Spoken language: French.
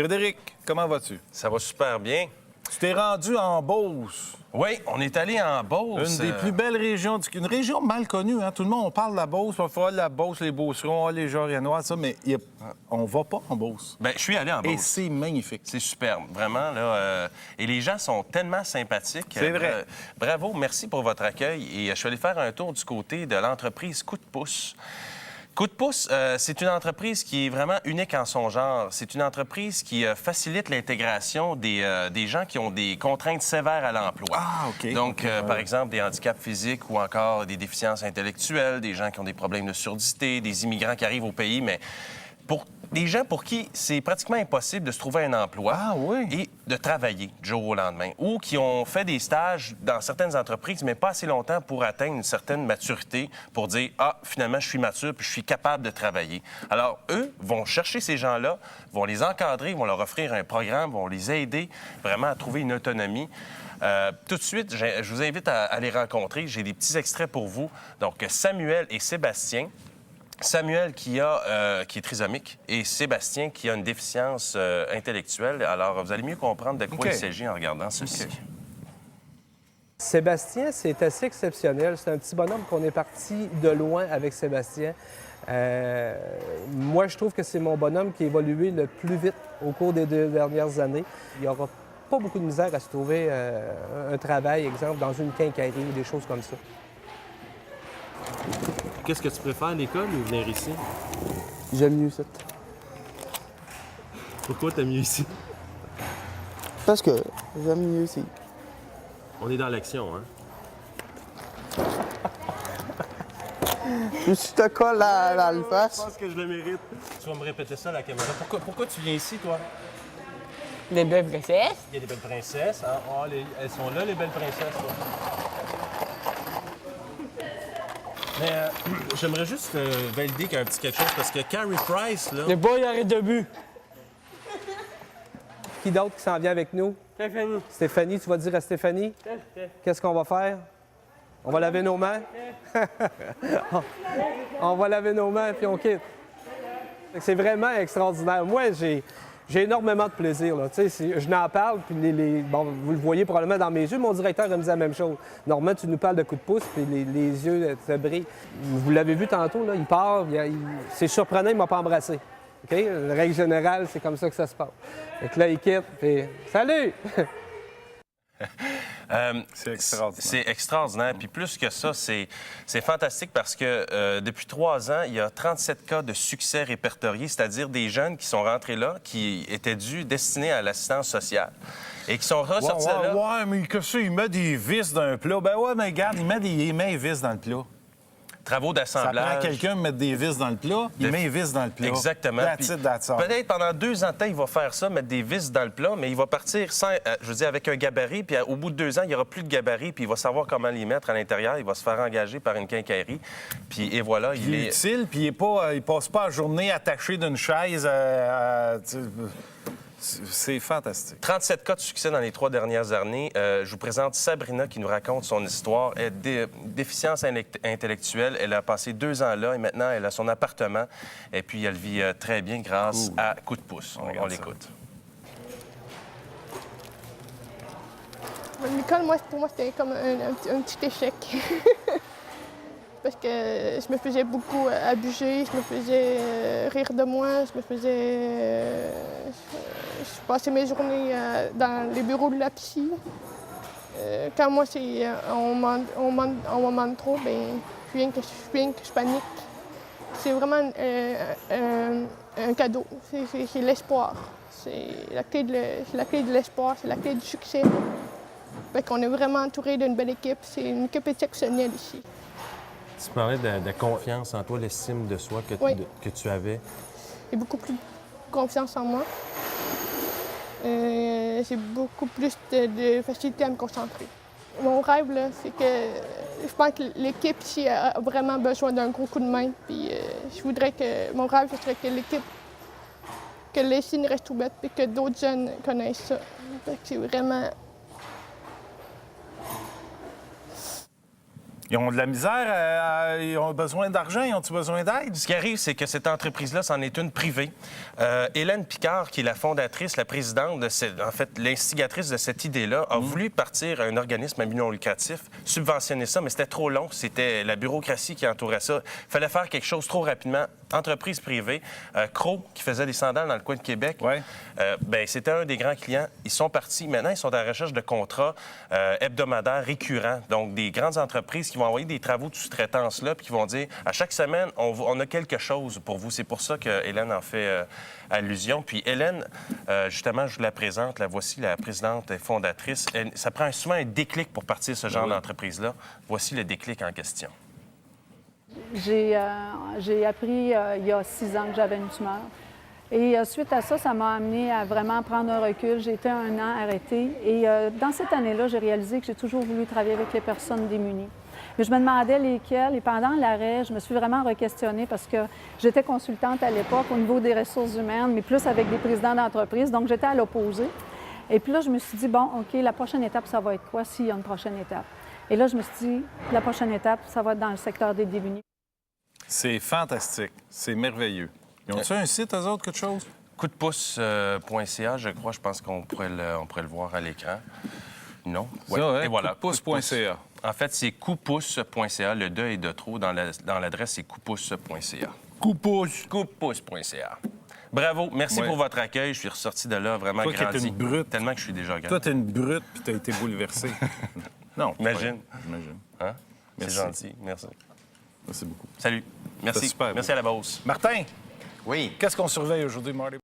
Frédéric, comment vas-tu? Ça va super bien. Tu t'es rendu en Beauce. Oui, on est allé en Beauce. Une des plus belles régions Une région mal connue, hein? Tout le monde, on parle de la Beauce, on va la Beauce, les Beaucerons, les Jorianois, ça, mais on va pas en Beauce. Bien, je suis allé en Beauce. Et c'est magnifique. C'est superbe, vraiment. Là, et les gens sont tellement sympathiques. C'est vrai. Bravo, merci pour votre accueil. Et je suis allé faire un tour du côté de l'entreprise Coup de pouce. Coup de pouce, c'est une entreprise qui est vraiment unique en son genre. C'est une entreprise qui facilite l'intégration des gens qui ont des contraintes sévères à l'emploi. Ah, OK. Donc, par exemple, des handicaps physiques ou encore des déficiences intellectuelles, des gens qui ont des problèmes de surdité, des immigrants qui arrivent au pays, mais pour des gens pour qui c'est pratiquement impossible de se trouver un emploi et de travailler du jour au lendemain, ou qui ont fait des stages dans certaines entreprises, mais pas assez longtemps pour atteindre une certaine maturité pour dire « Ah, finalement, je suis mature puis je suis capable de travailler ». Alors, eux vont chercher ces gens-là, vont les encadrer, vont leur offrir un programme, vont les aider vraiment à trouver une autonomie. Tout de suite, je vous invite à les rencontrer. J'ai des petits extraits pour vous. Donc, Samuel et Sébastien. Samuel qui est trisomique et Sébastien qui a une déficience intellectuelle. Alors, vous allez mieux comprendre de quoi il s'agit en regardant ceci. Sébastien, c'est assez exceptionnel. C'est un petit bonhomme qu'on est parti de loin avec Sébastien. Moi, je trouve que c'est mon bonhomme qui a évolué le plus vite au cours des 2 dernières années. Il n'y aura pas beaucoup de misère à se trouver un travail, exemple, dans une quincaillerie ou des choses comme ça. Qu'est-ce que tu préfères, l'école ou venir ici? J'aime mieux ça. Pourquoi t'aimes mieux ici? Parce que j'aime mieux ici. On est dans l'action, hein? Je te colle dans le face. Je pense que je le mérite. Tu vas me répéter ça à la caméra. Pourquoi tu viens ici, toi? Les belles princesses. Il y a des belles princesses. Hein? Oh, elles sont là, les belles princesses. Là. Mais j'aimerais juste valider un petit quelque chose, parce que Carrie Price, là... Le boy arrête de but. Qui d'autre qui s'en vient avec nous? Stéphanie. Stéphanie, tu vas dire à Stéphanie? Qu'est-ce qu'on va faire? On va laver nos mains? On va laver nos mains puis on quitte. C'est vraiment extraordinaire. Moi, j'ai énormément de plaisir. Là. Je n'en parle, puis bon, vous le voyez probablement dans mes yeux, mon directeur me dit la même chose. Normand, tu nous parles de coup de pouce, puis les yeux te brillent. Vous l'avez vu tantôt, là, il part, c'est surprenant, il ne m'a pas embrassé. OK? La règle générale, c'est comme ça que ça se passe. Donc là, il quitte, puis salut! C'est extraordinaire. C'est extraordinaire. Puis plus que ça, c'est fantastique parce que depuis 3 ans, il y a 37 cas de succès répertoriés, c'est-à-dire des jeunes qui sont rentrés là, qui étaient destinés à l'assistance sociale et qui sont ressortis là. Ouais, mais que ça, il met des vis dans un plat. Ben ouais, mais regarde, il met des vis dans le plat. Travaux Ça d'assemblage. prend quelqu'un mettre des vis dans le plat, il met les vis dans le plat. Exactement. That's it, that's all. Peut-être pendant 2 ans de temps, il va faire ça, mettre des vis dans le plat, mais il va partir sans, je veux dire, avec un gabarit, puis au bout de 2 ans, il n'y aura plus de gabarit, puis il va savoir comment les mettre à l'intérieur. Il va se faire engager par une quincaillerie, puis et voilà, il est utile, puis il passe pas la journée attaché d'une chaise. C'est fantastique. 37 cas de succès dans les 3 dernières années. Je vous présente Sabrina qui nous raconte son histoire. Elle a déficience intellectuelle. Elle a passé 2 ans là et maintenant, elle a son appartement. Et puis, elle vit très bien grâce à Coup de pouce. On l'écoute. L'école, pour moi, c'était comme un petit échec. Parce que je me faisais beaucoup abuser, je me faisais rire de moi, je passais mes journées dans les bureaux de la psy. Quand moi, on m'en demande trop, bien, je viens que je panique. C'est vraiment un cadeau, c'est l'espoir. C'est la clé de l'espoir, c'est la clé du succès. Fait qu'on est vraiment entouré d'une belle équipe, c'est une équipe exceptionnelle ici. Tu parlais de confiance en toi, l'estime de soi que tu avais. J'ai beaucoup plus confiance en moi. J'ai beaucoup plus de facilité à me concentrer. Mon rêve, là, c'est que je pense que l'équipe ici a vraiment besoin d'un gros coup de main. Puis je voudrais que mon rêve, ce serait que l'équipe, que les signes restent ouverts et que d'autres jeunes connaissent ça. Fait que c'est vraiment... Ils ont de la misère, ils ont besoin d'argent, ils ont-ils besoin d'aide? Ce qui arrive, c'est que cette entreprise-là, c'en est une privée. Hélène Picard, qui est la fondatrice, la présidente, en fait, l'instigatrice de cette idée-là, a voulu partir un organisme à but non lucratif, subventionner ça, mais c'était trop long. C'était la bureaucratie qui entourait ça. Il fallait faire quelque chose trop rapidement. Entreprise privée. Crow, qui faisait des sandales dans le coin de Québec, Ouais. ben, c'était un des grands clients. Ils sont partis. Maintenant, ils sont à la recherche de contrats hebdomadaires récurrents. Donc, des grandes entreprises qui vont envoyer des travaux de sous-traitance là, puis qui vont dire à chaque semaine, on a quelque chose pour vous. C'est pour ça que Hélène en fait allusion. Puis Hélène, justement, je vous la présente. La voici, la présidente et fondatrice. Ça prend souvent un déclic pour partir ce genre d'entreprise-là. Voici le déclic en question. J'ai appris il y a 6 ans que j'avais une tumeur. Et suite à ça, ça m'a amené à vraiment prendre un recul. J'ai été 1 an arrêtée. Et dans cette année-là, j'ai réalisé que j'ai toujours voulu travailler avec les personnes démunies. Mais je me demandais lesquelles. Et pendant l'arrêt, je me suis vraiment re-questionnée parce que j'étais consultante à l'époque au niveau des ressources humaines, mais plus avec des présidents d'entreprise. Donc, j'étais à l'opposé. Et puis là, je me suis dit, bon, OK, la prochaine étape, ça va être quoi s'il y a une prochaine étape? Et là, je me suis dit, la prochaine étape, ça va être dans le secteur des démunis. C'est fantastique. C'est merveilleux. Ils ont-tu un site, eux autres, quelque chose? Coupdepouce.ca, je crois. Je pense qu'on pourrait le voir à l'écran. Non? Ça, ouais, Et voilà. coupdepouce.ca. En fait, c'est coupdepouce.ca. Le 2 est de trop. Dans l'adresse, c'est coupdepouce.ca. Coupouce. Coupdepouce.ca. Bravo. Merci Ouais. pour votre accueil. Je suis ressorti de là vraiment Toi qui grandi. es une brute. Tellement que je suis déjà grand. Toi, t'es une brute puis t'as été bouleversé. Non. Imagine. Ouais, j'imagine. Hein? C'est Merci. gentil. Merci. Merci beaucoup. Salut. Merci. super beau. Merci à la Beauce. Martin, Oui. qu'est-ce qu'on surveille aujourd'hui, Marty?